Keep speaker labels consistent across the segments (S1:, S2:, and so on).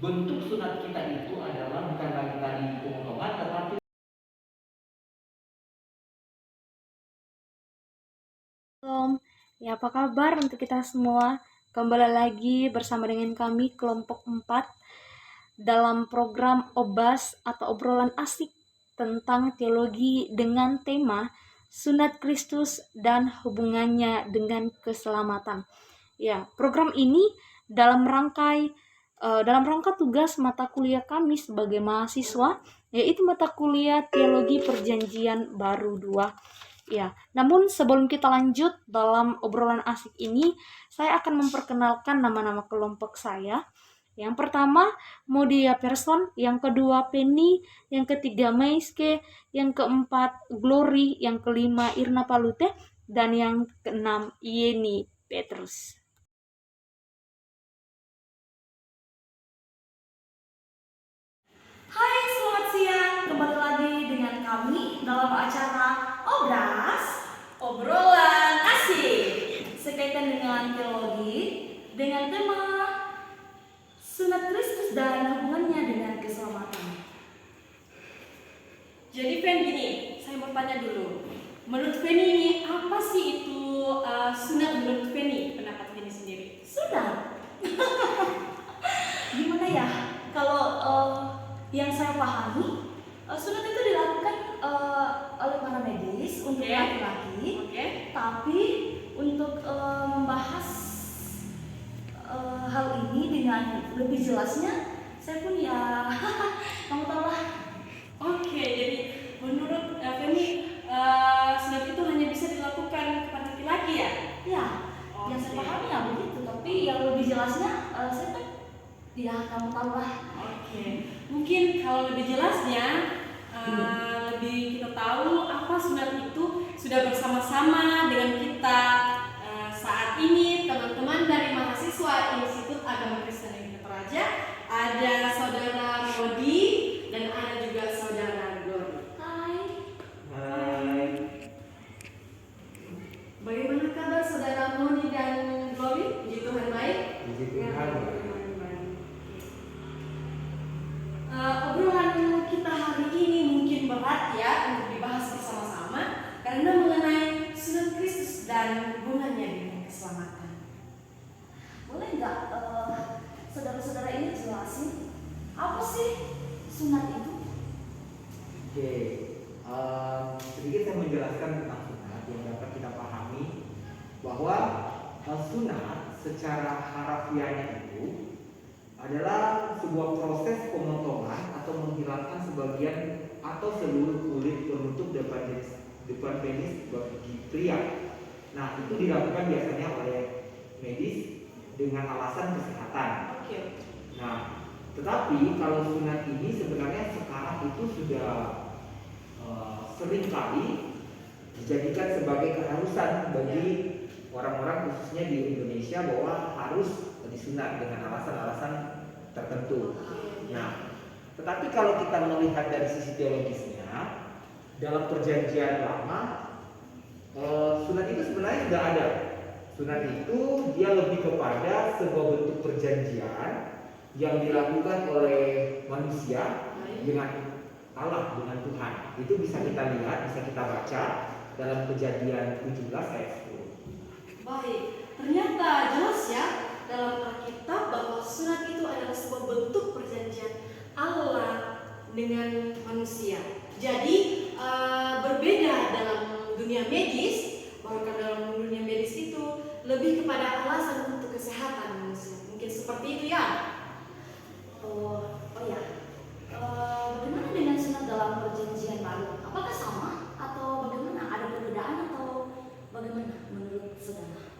S1: bentuk sunat kita itu adalah bukan lagi tadi pemotongan, tetapi
S2: Shalom, ya apa kabar untuk kita semua? Kembali lagi bersama dengan kami kelompok 4 dalam program OBAS atau obrolan asik tentang teologi dengan tema Sunat Kristus dan hubungannya dengan keselamatan. Ya, program ini dalam rangka tugas mata kuliah kami sebagai mahasiswa, yaitu mata kuliah Teologi Perjanjian Baru 2. Ya, namun sebelum kita lanjut dalam obrolan asik ini, saya akan memperkenalkan nama-nama kelompok saya. Yang pertama, Modia Person, yang kedua Penny, yang ketiga Maiske, yang keempat Glory, yang kelima Irna Palute, dan yang keenam Yeni Petrus.
S3: Hai, selamat siang. Kembali lagi dengan kami dalam acara Obras, obrolan asik sekaitan dengan teologi dengan tema Sunat Kristus dan hubungannya dengan keselamatan. Jadi Fen, gini, saya mau tanya dulu. Menurut Feni ini apa sih itu sunat menurut Feni? Pendapat Feni sendiri. Sunat? Gimana ya? Kalau yang saya pahami, sunat itu dilakukan oleh para medis untuk laki-laki, tapi untuk membahas hal ini dengan lebih jelasnya, saya pun ya kamu tahu lah. Oke, jadi menurut Feni sunat itu hanya bisa dilakukan kepada laki-laki ya? Ya, yang saya pahami ya begitu. Tapi yang lebih jelasnya saya kan ya kamu tahu lah. Oke, mungkin kalau lebih jelasnya lebih kita tahu apa sunat itu sudah bersama-sama dengan kita saat ini teman-teman dari mahasiswa Institut Agama Kristen Indonesia Praja, ada saudara Modi dan ada juga saudara Glory. Hai.
S1: Hai.
S3: Bagaimana kabar saudara Modi dan Glory? Puji Tuhan baik?
S1: Puji Tuhan.
S3: Obrolan kita hari ini mungkin berat ya untuk dibahas bersama-sama karena mengenai sunat Kristus dan hubungannya dengan keselamatan. Boleh nggak saudara-saudara ini jelasin apa sih sunat itu?
S1: Oke, sedikit saya menjelaskan tentang sunat yang dapat kita pahami bahwa sunat secara harafiahnya itu adalah sebuah proses pemotongan atau menghilangkan sebagian atau seluruh kulit penutup depan penis bagi pria. Nah, itu dilakukan biasanya oleh medis dengan alasan kesehatan. Nah, tetapi kalau sunat ini sebenarnya sekarang itu sudah sering kali dijadikan sebagai keharusan bagi orang-orang khususnya di Indonesia bahwa harus disunat dengan alasan-alasan tertentu. Nah, tetapi kalau kita melihat dari sisi teologisnya, dalam perjanjian lama, sunat itu sebenarnya sudah ada. Sunat itu dia lebih kepada sebuah bentuk perjanjian yang dilakukan oleh manusia dengan Allah, dengan Tuhan. Itu bisa kita lihat, bisa kita baca dalam Kejadian 17 ayat 10.
S3: Baik, ternyata jelas ya dalam Alkitab bahwa sunat itu adalah sebuah bentuk perjanjian Allah dengan manusia. Jadi berbeda dalam dunia medis, bahwa dalam dunia medis itu lebih kepada alasan untuk kesehatan manusia. Mungkin seperti itu ya. Oh ya. Bagaimana dengan sunat dalam perjanjian baru? Apakah sama atau bagaimana? Ada perbedaan atau bagaimana menurut saudara?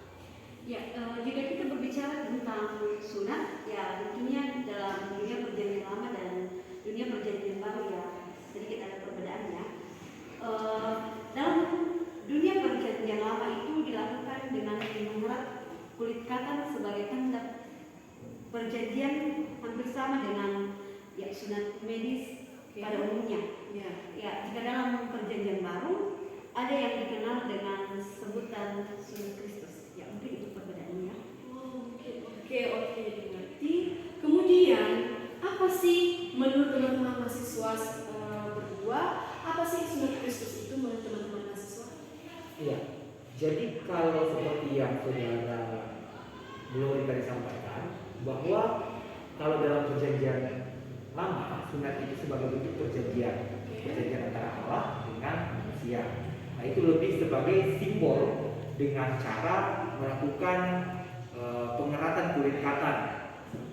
S2: Ya, jika kita berbicara tentang sunat, ya tentunya dalam dunia perjanjian lama dan dunia perjanjian baru ya sedikit ada perbedaannya. Dalam dunia perjanjian lama itu dilakukan dengan mengerat kulit katan sebagai tanda perjanjian hampir sama dengan ya sunat medis pada umumnya. Ya, jika dalam perjanjian baru ada yang dikenal dengan sebutan sunat Kristus. Ya, mungkin itu perbedaannya.
S3: Oke, dimengerti. Kemudian mahasiswa berdua, apa sih sunat Kristus itu menurut teman-teman mahasiswa?
S1: Iya. Jadi kalau seperti yang saudara Glory tadi sampaikan, bahwa kalau dalam perjanjian lama sunat itu sebagai bentuk perjanjian antara Allah dengan manusia. Nah itu lebih sebagai simbol dengan cara melakukan pengeratan kulit katan.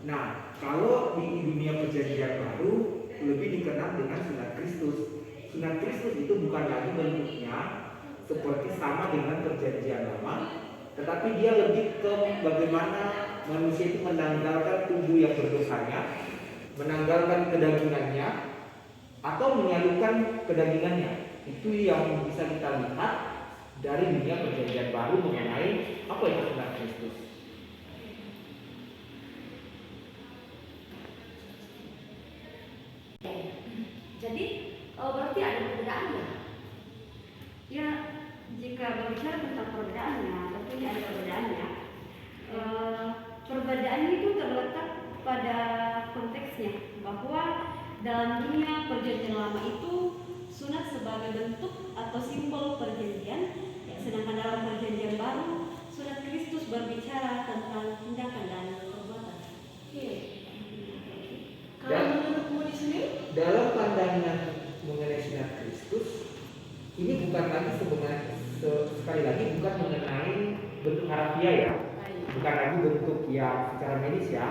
S1: Nah kalau di dunia perjanjian baru lebih dikenal dengan sunat Kristus. Sunat Kristus itu bukan lagi bentuknya seperti sama dengan perjanjian lama, tetapi dia lebih ke bagaimana manusia itu menanggalkan tubuh yang berdosanya, menanggalkan kedagingannya, atau menyalurkan kedagingannya. Itu yang bisa kita lihat dari dunia perjanjian baru mengenai apa itu sunat Kristus.
S3: Jadi berarti ada perbedaannya.
S2: Ya, jika berbicara tentang perbedaannya, tentunya ada perbedaannya. Perbedaannya itu terletak pada konteksnya, bahwa dalam dunia perjanjian lama itu sunat sebagai bentuk atau simbol perjanjian, ya, sedangkan dalam perjanjian baru sunat Kristus berbicara tentang tindakan dan perbuatan.
S3: Oke. Kalau menurutmu di sini?
S1: Dalam pandangan mengenai sunat Kristus, ini bukan lagi sebenarnya sekali lagi bukan mengenai bentuk harafiah ya, bukan lagi bentuk yang secara medis ya,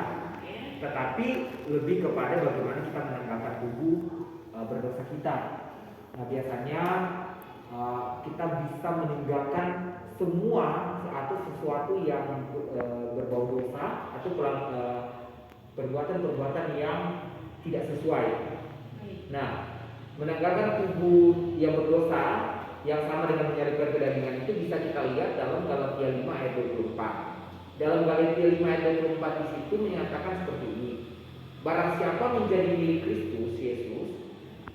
S1: tetapi lebih kepada bagaimana kita menanggalkan tubuh berdosa kita. Nah biasanya kita bisa meninggalkan semua atau sesuatu yang berbau dosa atau perbuatan-perbuatan yang tidak sesuai. Nah menanggalkan tubuh yang berdosa yang sama dengan menyalurkan kedagingan itu bisa kita lihat dalam Galatia 5 ayat 24. Dalam Galatia 5 ayat 24 di situ menyatakan seperti ini. Barang siapa menjadi milik Kristus Yesus,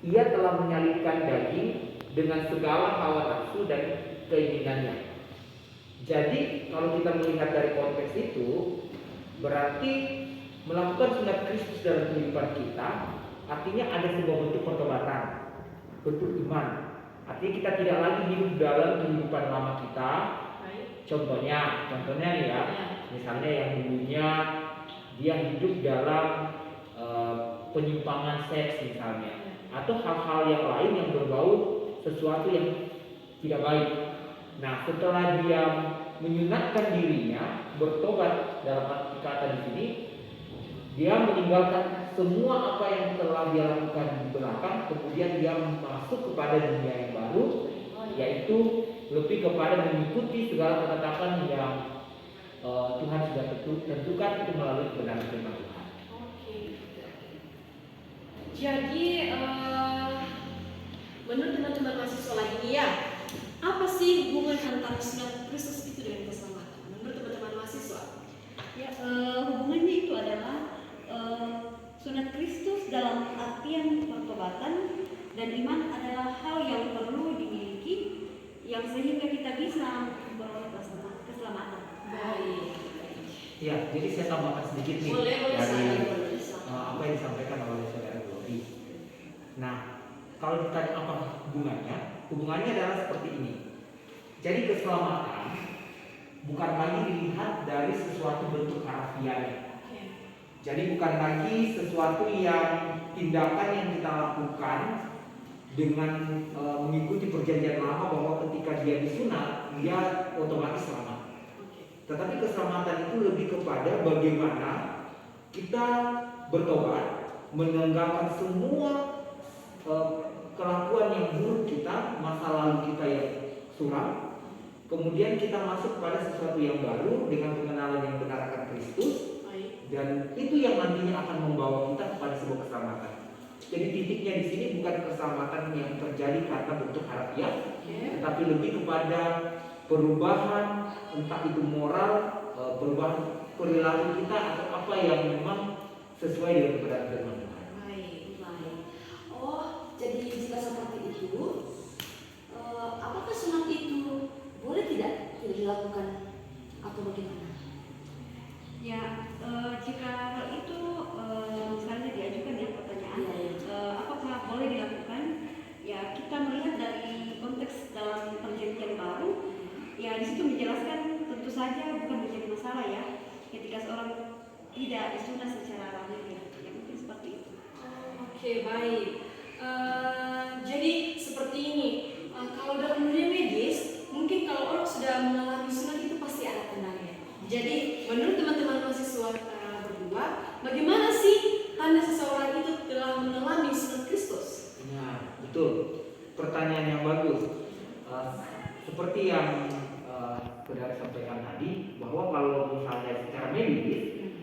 S1: ia telah menyalurkan daging dengan segala hawa nafsu dan keinginannya. Jadi kalau kita melihat dari konteks itu, berarti melakukan sunat Kristus dalam kehidupan kita artinya ada sebuah bentuk pertobatan, bentuk iman. Artinya kita tidak lagi hidup dalam kehidupan lama kita. Contohnya nih ya, misalnya yang dulunya dia hidup dalam penyimpangan seks misalnya, atau hal-hal yang lain yang berbau sesuatu yang tidak baik. Nah, setelah dia menyunatkan dirinya, bertobat dalam arti kata di sini, dia meninggalkan semua apa yang telah dia lakukan di belakang, kemudian dia masuk kepada dunia yang baru, yaitu lebih kepada mengikuti segala ketetapan yang Tuhan sudah tentukan itu melalui kebenaran firman Tuhan.
S3: Oke. Jadi menurut teman-teman mahasiswa lagi nih ya, apa sih hubungan antara sunat Kristus itu dengan keselamatan? Menurut teman-teman mahasiswa?
S2: Ya, hubungannya itu adalah sunat Kristus dalam artian pertobatan dan iman adalah hal yang perlu dimiliki yang sehingga kita bisa memperoleh keselamatan.
S3: Baik.
S1: Ya, jadi saya tambahkan sedikit nih
S3: Boleh,
S1: dari
S3: boleh.
S1: apa yang disampaikan oleh saudara Glory. Nah, kalau ditanya apa hubungannya, hubungannya adalah seperti ini. Jadi keselamatan bukan lagi dilihat dari sesuatu bentuk harafiahnya. Jadi bukan lagi sesuatu yang tindakan yang kita lakukan dengan mengikuti perjanjian lama bahwa ketika dia disunat dia otomatis selamat. Tetapi keselamatan itu lebih kepada bagaimana kita bertobat, meninggalkan semua kelakuan yang buruk kita, masa lalu kita yang suram, kemudian kita masuk pada sesuatu yang baru dengan pengenalan yang benar akan Kristus. Dan itu yang nantinya akan membawa kita kepada sebuah keselamatan. Jadi titiknya di sini bukan keselamatan yang terjadi karena bentuk harafiah, tetapi lebih kepada perubahan entah itu moral, perubahan perilaku kita atau apa yang memang sesuai dengan kebenaran firman Tuhan.
S3: Baik. Oh, jadi jika seperti itu, apakah sunat itu boleh tidak dilakukan atau bagaimana?
S2: Ya, jika hal itu misalnya diajukan ya pertanyaan, apakah boleh situ menjelaskan tentu saja bukan menjadi masalah ya ketika seorang tidak disunat secara lahiriah. Ya mungkin seperti itu.
S3: Oke, baik. Jadi seperti ini. Kalau dalam dunia medis, mungkin kalau orang sudah mengalami sunat itu pasti ada tandanya. Jadi menurut teman-teman mahasiswa berdua, bagaimana sih tanda seseorang itu telah mengalami sunat Kristus?
S1: Nah, betul. Pertanyaan yang bagus. Seperti yang saudara sampaikan tadi, bahwa kalau misalnya secara medis,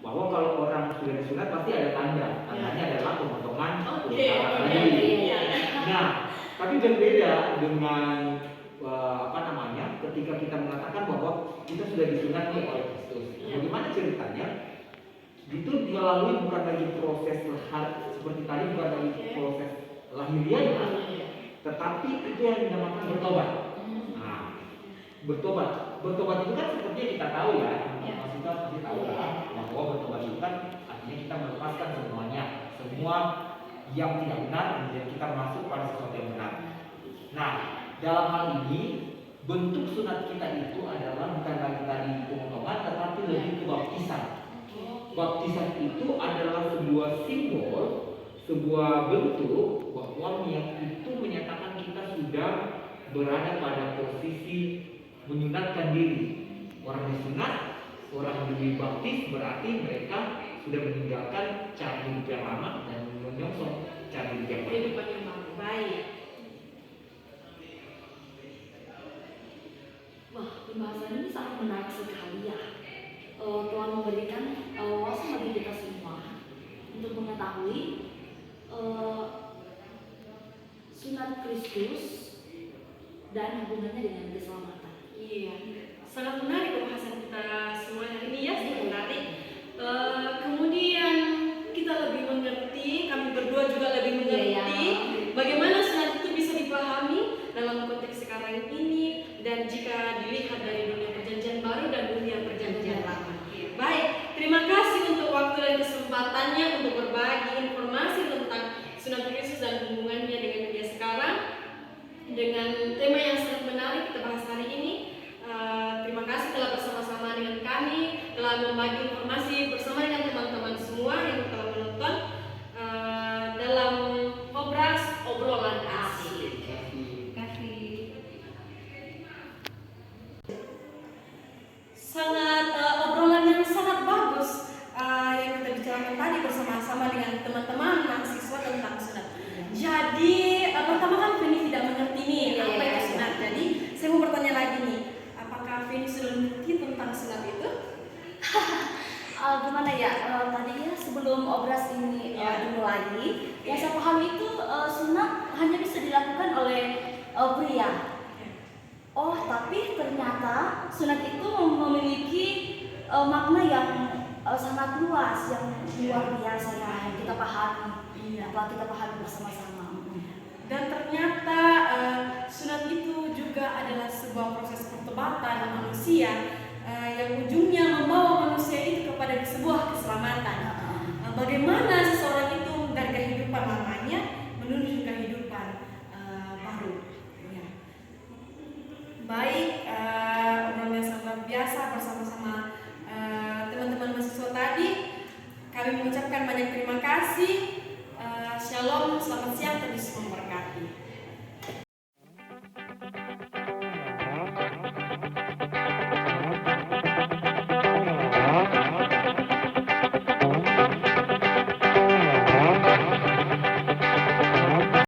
S1: bahwa kalau orang sudah disunat pasti ada tanda. Tandanya adalah pemotongan
S3: Oke.
S1: Nah, tapi berbeda dengan ketika kita mengatakan bahwa kita sudah disunat nih oleh Kristus. Bagaimana ceritanya? Itu melalui bukan lagi proses seperti tadi, bukan lagi proses lahiriahnya, tetapi itu yang dinamakan bertobat. Nah, bertobat itu kan seperti yang kita tahu ya, kita pasti tahu lah bahwa bertobat itu kan artinya kita melepaskan semuanya, semua yang tidak benar, kemudian kita masuk pada sesuatu yang benar. Nah, dalam hal ini bentuk sunat kita itu adalah bukan lagi tadi pemotongan, tetapi lebih ke baptisan. Baptisan itu adalah sebuah simbol, sebuah bentuk bahwa yang itu menyatakan kita sudah berada pada posisi menyunatkan diri. Orang disunat, orang dibaptis berarti mereka sudah meninggalkan cara hidup yang lama dan menyongsong cara hidup yang baru.
S3: Kehidupan yang baru. Baik. Wah, pembahasan ini sangat menarik sekali ya. Telah memberikan wawasan bagi kita semua untuk mengetahui sunat Kristus dan hubungannya dengan keselamatan. Iya, sangat menarik pembahasan kita semua hari ini ya, sangat menarik. Kemudian kita lebih mengerti, kami berdua juga lebih mengerti bagaimana sunat itu bisa dipahami dalam konteks sekarang ini dan jika dilihat dari dunia perjanjian baru dan dunia perjanjian lama. Baik, terima kasih untuk waktu dan kesempatannya untuk berbagi informasi tentang sunat Kristus dan hubungannya dengan dunia sekarang dengan tema yang sangat menarik kita bahas hari ini. Terima kasih telah bersama-sama dengan kami, telah membagi informasi bersama dengan teman-teman semua yang telah menonton dalam obrolan asik. Obrolan yang sangat bagus yang kita bicarakan tadi bersama-sama dengan teman-teman mahasiswa tentang sunat. Jadi pertama kan Feni tidak mengerti nih apa itu sunat. Jadi saya mau bertanya lagi nih, apakah Feni sudah mengerti tentang sunat itu?
S2: Gimana ya, tadi ya sebelum obras ini dimulai, yang saya pahami itu sunat hanya bisa dilakukan oleh pria. Oh, tapi ternyata sunat itu memiliki makna yang sangat luas, yang luar biasa yang kita pahami, kita pahami bersama-sama.
S3: Dan ternyata sunat itu juga adalah sebuah proses pertobatan manusia yang ujungnya membawa manusia itu kepada sebuah keselamatan. Bagaimana seseorang itu dari kehidupan lamanya menuju kehidupan baru. Ya. Baik, obrolan yang sangat biasa bersama-sama teman-teman mahasiswa tadi. Kami mengucapkan banyak terima kasih. Shalom, selamat siang, Tuhan Yesus memberkati.